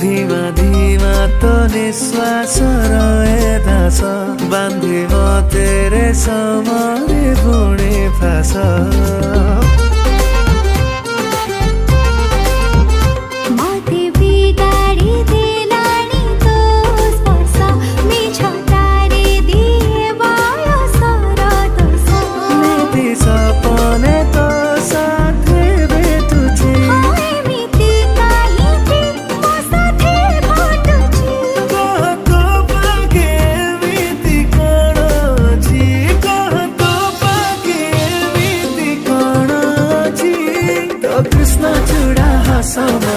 धीमा धीमा तो निश्वास रहेदछ बाँधे म तेरे समारे पुणे फास कृष्ण चूड़ा हसम